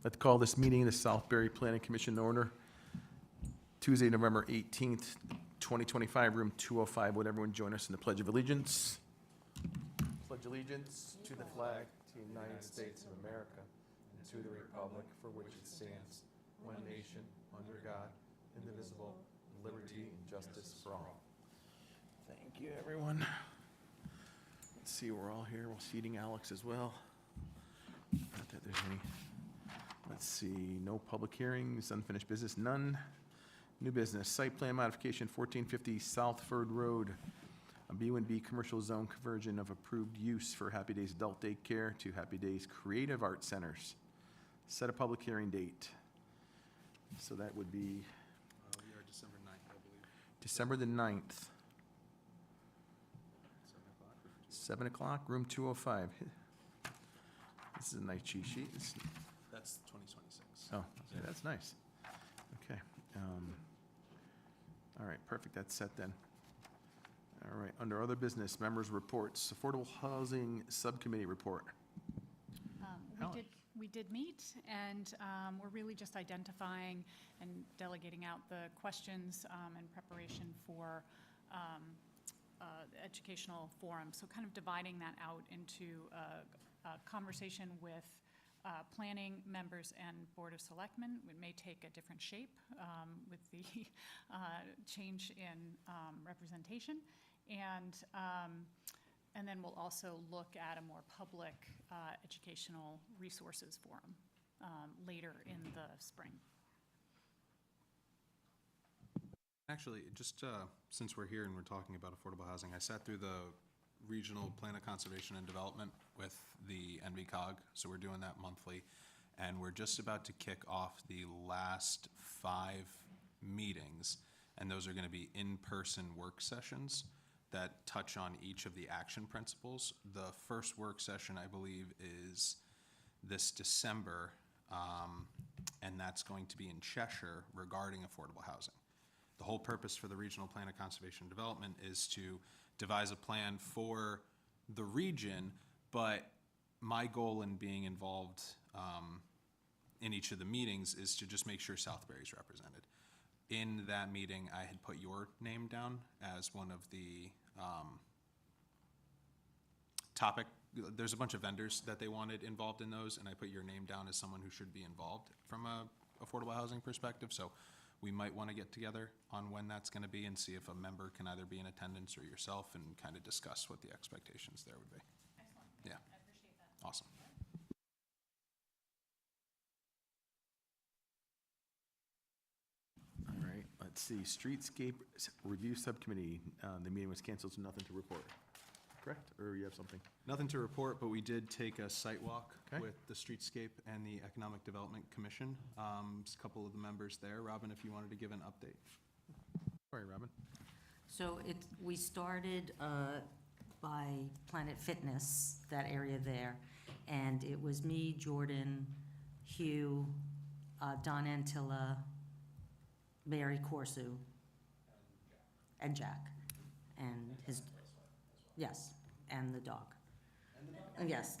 Let's call this meeting, the Southbury Planning Commission to order. Tuesday, November 18th, 2025, room 205. Would everyone join us in the Pledge of Allegiance? Pledge allegiance to the flag, to the United States of America, and to the republic for which it stands, one nation, under God, indivisible, with liberty and justice for all. Thank you, everyone. Let's see, we're all here. We're seating Alex as well. Not that there's any. Let's see, no public hearings, unfinished business, none. New business, site plan modification, 1450 Southford Road, a B1B commercial zone conversion of approved use for Happy Days Adult Daycare to Happy Days Creative Art Centers. Set a public hearing date. So that would be We are December 9th, I believe. December the 9th, 7 7 o'clock. o'clock, room 205. This is a nice cheat sheet. That's 2026. Oh, okay, that's nice. Okay. All right, perfect, that's set then. All right, under other business, members' reports, Affordable Housing Subcommittee report. Alex. We did meet, and we're really just identifying and delegating out the questions in preparation for the educational forum. So kind of dividing that out into a conversation with planning members and Board of Selectmen. It may take a different shape with the change in representation. And then we'll also look at a more public educational resources forum later in the spring. Actually, just since we're here and we're talking about affordable housing, I sat through the Regional Plan of Conservation and Development with the NVCOG, so we're doing that monthly. And we're just about to kick off the last 5 meetings, and those are going to be in-person work sessions that touch on each of the action principles. The first work session, I believe, is this December, and that's going to be in Cheshire regarding affordable housing. The whole purpose for the Regional Plan of Conservation and Development is to devise a plan for the region, but my goal in being involved in each of the meetings is to just make sure Southbury is represented. In that meeting, I had put your name down as one of the topic. There's a bunch of vendors that they wanted involved in those, and I put your name down as someone who should be involved from a affordable housing perspective. So we might want to get together on when that's going to be and see if a member can either be in attendance or yourself and kind of discuss what the expectations there would be. Excellent. Yeah. I appreciate that. Awesome. All right, let's see, Streetscape Review Subcommittee, the meeting was canceled, so nothing to report. Correct, or you have something? Nothing to report, but we did take a site walk Okay. with the Streetscape and the Economic Development Commission. There's a couple of the members there. Robin, if you wanted to give an update. All right, Robin. So we started by Planet Fitness, that area there, and it was me, Jordan, Hugh, Don Antilla, Mary Corsu, and Jack, and his, yes, and the dog. Yes.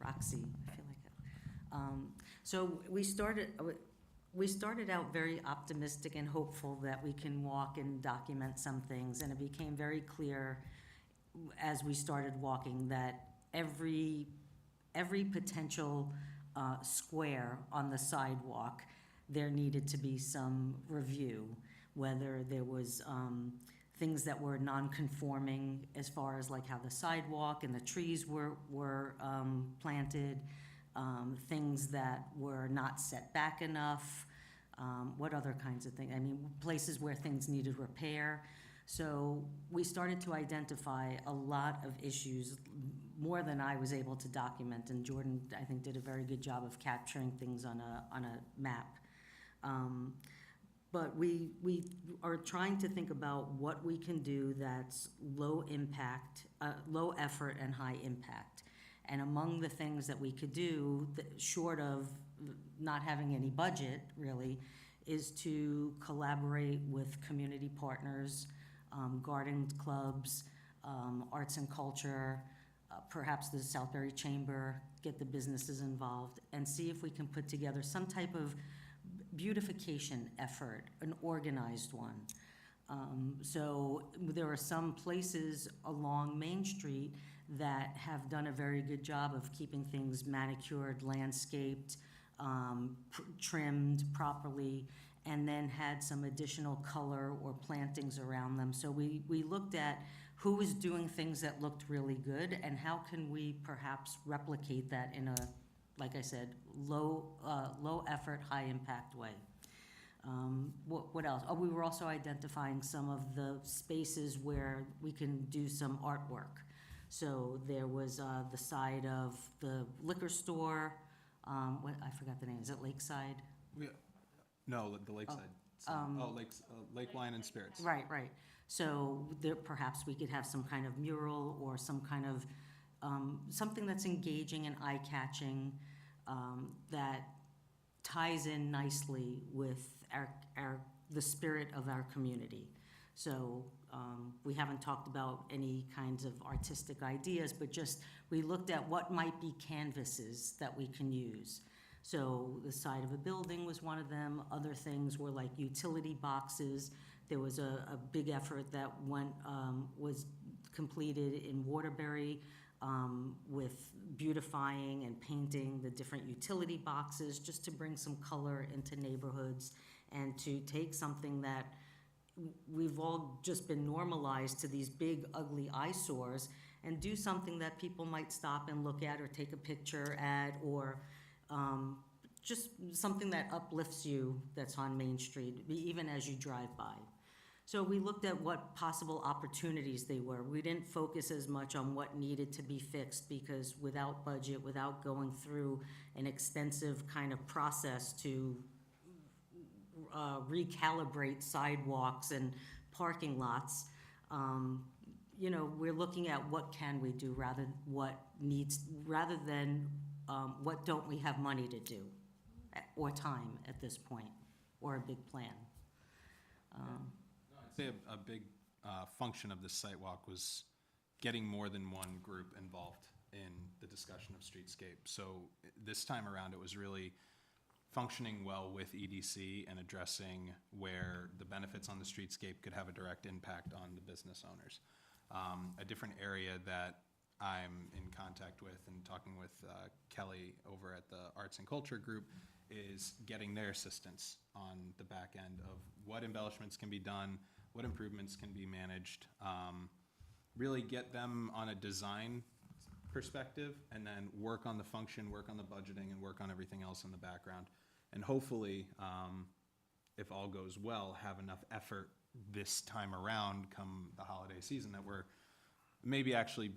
Roxy, I feel like it. So we started out very optimistic and hopeful that we can walk and document some things, and it became very clear as we started walking that every potential square on the sidewalk, there needed to be some review, whether there was things that were non-conforming as far as like how the sidewalk and the trees were planted, things that were not set back enough, what other kinds of things? I mean, places where things needed repair. So we started to identify a lot of issues, more than I was able to document, and Jordan, I think, did a very good job of capturing things on a map. But we are trying to think about what we can do that's low impact, low effort and high impact. And among the things that we could do, short of not having any budget really, is to collaborate with community partners, garden clubs, arts and culture, perhaps the Southbury Chamber, get the businesses involved, and see if we can put together some type of beautification effort, an organized one. So there are some places along Main Street that have done a very good job of keeping things manicured, landscaped, trimmed properly, and then had some additional color or plantings around them. So we looked at who was doing things that looked really good, and how can we perhaps replicate that in a, like I said, low effort, high impact way. What else? Oh, we were also identifying some of the spaces where we can do some artwork. So there was the side of the liquor store, I forgot the name, is it Lakeside? No, the Lakeside. Lake Wine and Spirits. Right. So there, perhaps we could have some kind of mural or some kind of, something that's engaging and eye-catching, that ties in nicely with the spirit of our community. So we haven't talked about any kinds of artistic ideas, but just we looked at what might be canvases that we can use. So the side of a building was one of them. Other things were like utility boxes. There was a big effort that was completed in Waterbury, with beautifying and painting the different utility boxes, just to bring some color into neighborhoods and to take something that we've all just been normalized to, these big ugly eyesores, and do something that people might stop and look at or take a picture at, or just something that uplifts you that's on Main Street, even as you drive by. So we looked at what possible opportunities they were. We didn't focus as much on what needed to be fixed, because without budget, without going through an extensive kind of process to recalibrate sidewalks and parking lots, we're looking at what can we do rather than what don't we have money to do, or time at this point, or a big plan. I'd say a big function of this site walk was getting more than one group involved in the discussion of streetscape. So this time around, it was really functioning well with EDC and addressing where the benefits on the streetscape could have a direct impact on the business owners. A different area that I'm in contact with and talking with Kelly over at the Arts and Culture Group is getting their assistance on the back end of what embellishments can be done, what improvements can be managed, really get them on a design perspective, and then work on the function, work on the budgeting, and work on everything else in the background. And hopefully, if all goes well, have enough effort this time around come the holiday season that we're maybe actually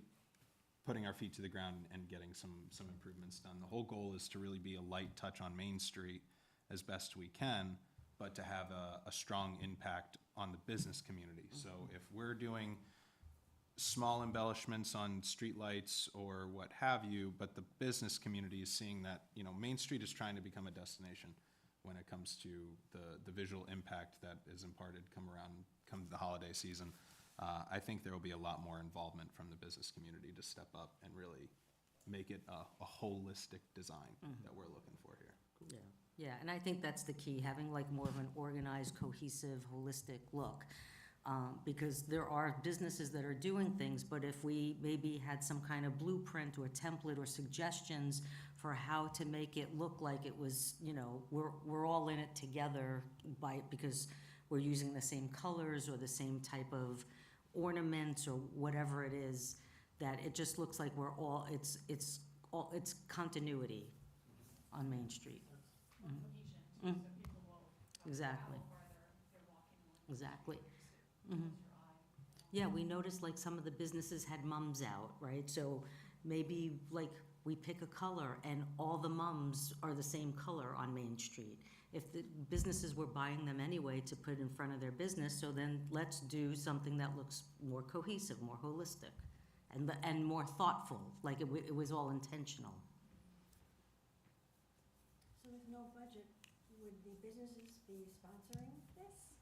putting our feet to the ground and getting some improvements done. The whole goal is to really be a light touch on Main Street as best we can, but to have a strong impact on the business community. So if we're doing small embellishments on streetlights or what have you, but the business community is seeing that, Main Street is trying to become a destination when it comes to the visual impact that is imparted come the holiday season. I think there will be a lot more involvement from the business community to step up and really make it a holistic design that we're looking for here. Yeah, and I think that's the key, having like more of an organized, cohesive, holistic look. Because there are businesses that are doing things, but if we maybe had some kind of blueprint or template or suggestions for how to make it look like it was, we're all in it together because we're using the same colors or the same type of ornaments or whatever it is, that it just looks like we're all, it's continuity on Main Street. So people will Exactly. travel further if they're walking along. Exactly. Close Mhm. your eye. Yeah, we noticed like some of the businesses had mums out, right? So maybe like we pick a color and all the mums are the same color on Main Street. If the businesses were buying them anyway to put in front of their business, so then let's do something that looks more cohesive, more holistic, and more thoughtful, like it was all intentional. So with no budget, would the businesses be sponsoring this?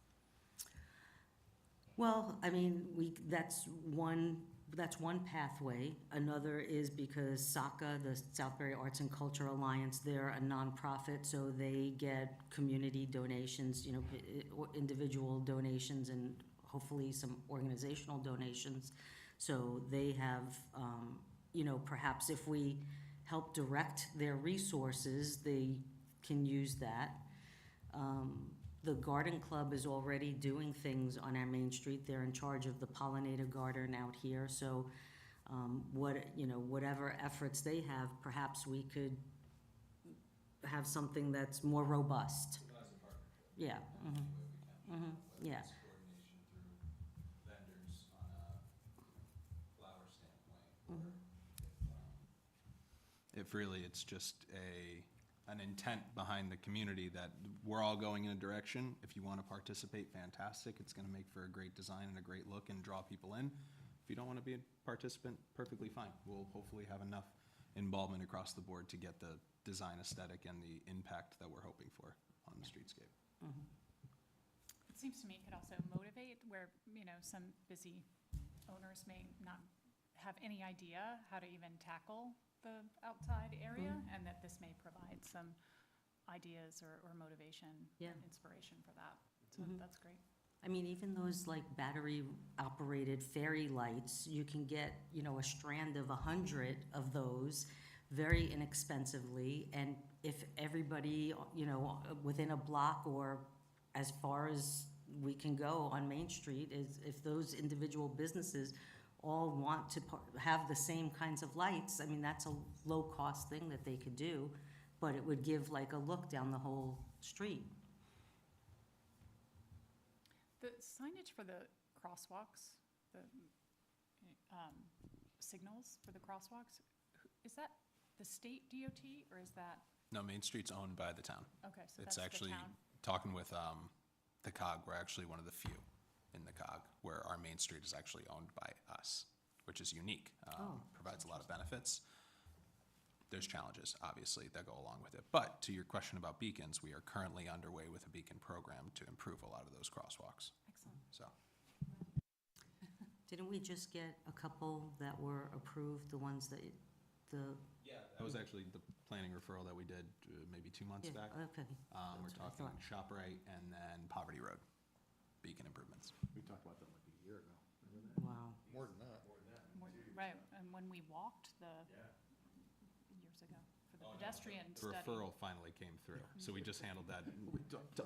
Well, I mean, that's one that's one pathway. Another is because SACA, the Southbury Arts and Culture Alliance, they're a nonprofit, so they get community donations, individual donations and hopefully some organizational donations. So they have, perhaps if we help direct their resources, they can use that. The Garden Club is already doing things on our main street. They're in charge of the pollinator garden out here, so whatever efforts they have, perhaps we could have something that's more robust. Yeah. Yeah. Coordination through vendors on a flower standpoint. If really it's just an intent behind the community that we're all going in a direction. If you want to participate, fantastic. It's going to make for a great design and a great look and draw people in. If you don't want to be a participant, perfectly fine. We'll hopefully have enough involvement across the board to get the design aesthetic and the impact that we're hoping for on the streetscape. It seems to me it could also motivate where, some busy owners may not have any idea how to even tackle the outside area, and that this may provide some ideas or motivation, Yeah. and inspiration for that. So that's great. I mean, even those like battery-operated fairy lights, you can get, a strand of 100 of those very inexpensively. And if everybody, within a block or as far as we can go on Main Street, if those individual businesses all want to have the same kinds of lights, I mean, that's a low-cost thing that they could do, but it would give like a look down the whole street. The signage for the crosswalks, the signals for the crosswalks, is that the state DOT or is that, No, Main Street's owned by the town. okay, so It's that's the actually, town? talking with the COG, we're actually one of the few in the COG where our Main Street is actually owned by us, which is unique. Provides a lot of benefits. There's challenges, obviously, that go along with it. But to your question about beacons, we are currently underway with a beacon program to improve a lot of those crosswalks. Excellent. So, Didn't we just get a couple that were approved, the ones that, that was actually the planning referral that we did maybe 2 months yeah, back. okay. We're That's what I talking ShopRite and then Poverty Road beacon improvements. We talked about them like a year ago. Wow. More than that. Right, and when we walked years ago for the pedestrian The study. referral finally came through, so we just handled that.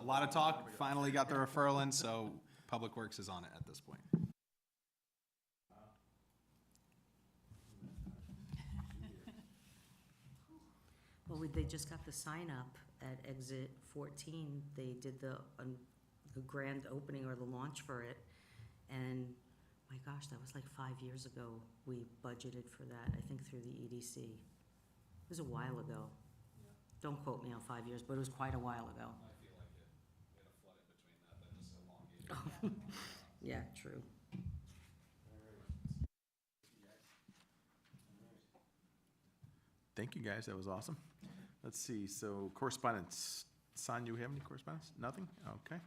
A lot of talk, finally got the referral in, so Public Works is on it at this point. Well, they just got the sign up at exit 14. They did the grand opening or the launch for it. And my gosh, that was like 5 years ago. We budgeted for that, I think through the EDC. It was a while ago. Don't quote me on 5 years, but it was quite a while ago. I feel like it had a flood in between that just elongated. Yeah, true. Thank you, guys, that was awesome. Let's see, so correspondence. Son, you have any correspondence? Nothing? Okay.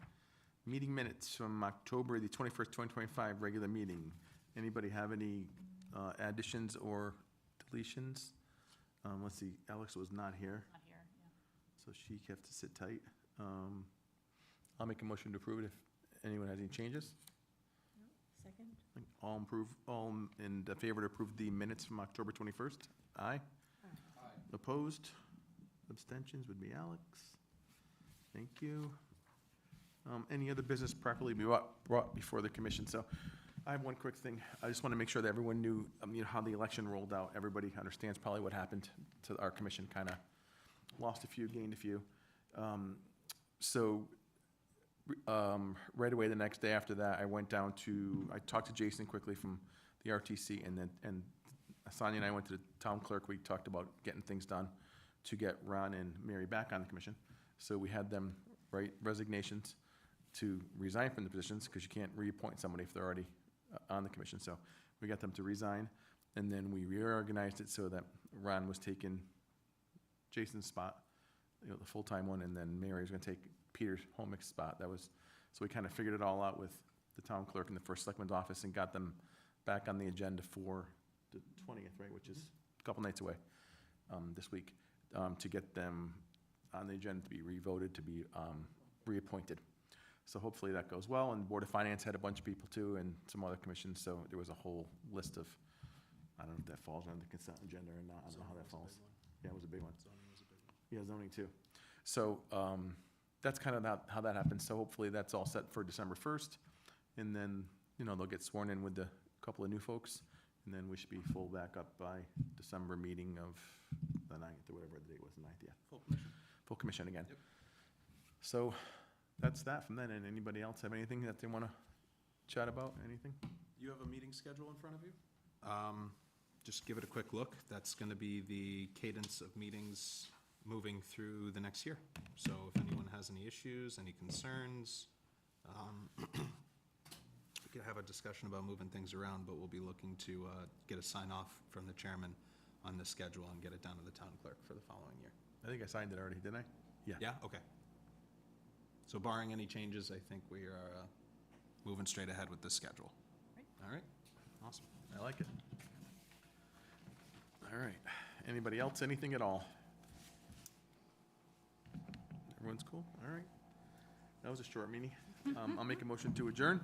Meeting minutes from October the 21st, 2025, regular meeting. Anybody have any additions or deletions? Let's see, Alex was not here, Not here, yeah. so she have to sit tight. I'll make a motion to approve it if anyone has any changes. Second? All in favor to approve the minutes from October 21st? Aye. Opposed? Abstentions would be Alex. Thank you. Any other business properly brought before the commission? So I have one quick thing. I just want to make sure that everyone knew, how the election rolled out. Everybody understands probably what happened to our commission, kind of lost a few, gained a few. Right away, the next day after that, I talked to Jason quickly from the RTC, and Sonia and I went to the town clerk. We talked about getting things done to get Ron and Mary back on the commission. So we had them write resignations to resign from the positions, because you can't reappoint somebody if they're already on the commission. So we got them to resign, and then we reorganized it so that Ron was taking Jason's spot, the full-time one, and then Mary was gonna take Peter's Homick's spot. So we kind of figured it all out with the town clerk and the first selectman's office and got them back on the agenda for the 20th, right, which is a couple nights away, this week, to get them on the agenda to be revoted, to be reappointed. So hopefully that goes well, and Board of Finance had a bunch of people too, and some other commissions, so there was a whole list of, I don't know if that falls under the consent agenda or not, I don't know how that falls. Yeah, it was a big one. Zoning was a big one. Yeah, zoning too. So, that's kind of how that happens, so hopefully that's all set for December 1st, and then, you know, they'll get sworn in with the couple of new folks, and then we should be full back up by December meeting of the 9th, or whatever the date was, the 9th, yeah. Full commission. Full commission again. Yep. So, that's that from then, and anybody else have anything that they want to chat about, anything? You have a meeting schedule in front of you? Just give it a quick look. That's going to be the cadence of meetings moving through the next year. So if anyone has any issues, any concerns, we could have a discussion about moving things around, but we'll be looking to get a sign-off from the chairman on the schedule and get it down to the town clerk for the following year. I think I signed it already, didn't I? Yeah. Yeah, okay. So barring any changes, I think we are moving straight ahead with this schedule. Great. All right, awesome. I like it. All right. Anybody else, anything at all? Everyone's cool? All right. That was a short meeting. I'll make a motion to adjourn.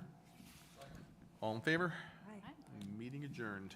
All in favor? Right. Hi. Meeting adjourned.